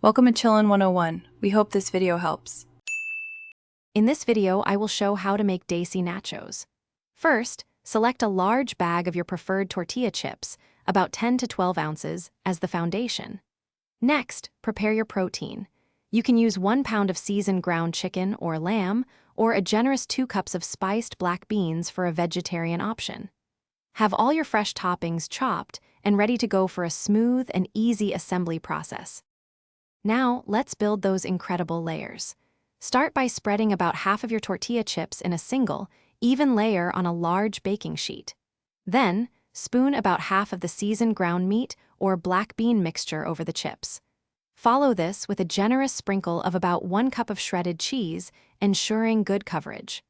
Welcome to Chillin' 101. We hope this video helps. In this video, I will show how to make Desi Nachos. First, select a large bag of your preferred tortilla chips, about 10 to 12 ounces, as the foundation. Next, prepare your protein. You can use 1 pound of seasoned ground chicken or lamb, or a generous 2 cups of spiced black beans for a vegetarian option. Have all your fresh toppings chopped and ready to go for a smooth and easy assembly process. Now, let's build those incredible layers. Start by spreading about half of your tortilla chips in a single, even layer on a large baking sheet. Then, spoon about half of the seasoned ground meat or black bean mixture over the chips. Follow this with a generous sprinkle of about 1 cup of shredded cheese, ensuring good coverage.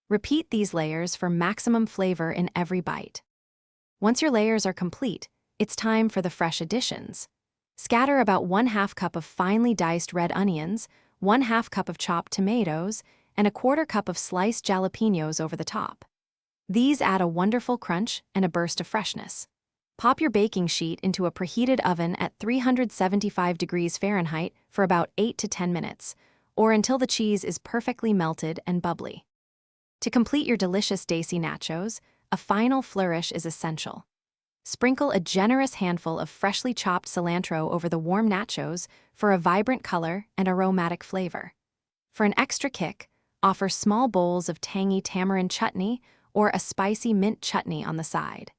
Repeat these layers for maximum flavor in every bite. Once your layers are complete, it's time for the fresh additions. Scatter about 1/2 cup of finely diced red onions, 1/2 cup of chopped tomatoes, and a 1/4 cup of sliced jalapenos over the top. These add a wonderful crunch and a burst of freshness. Pop your baking sheet into a preheated oven at 375 degrees Fahrenheit for about 8 to 10 minutes, or until the cheese is perfectly melted and bubbly. To complete your delicious Desi Nachos, a final flourish is essential. Sprinkle a generous handful of freshly chopped cilantro over the warm nachos for a vibrant color and aromatic flavor. For an extra kick, offer small bowls of tangy tamarind chutney or a spicy mint chutney on the side.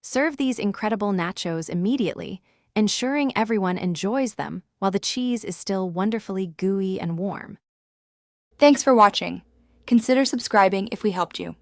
Serve these incredible nachos immediately, ensuring everyone enjoys them while the cheese is still wonderfully gooey and warm. Thanks for watching. Consider subscribing if we helped you.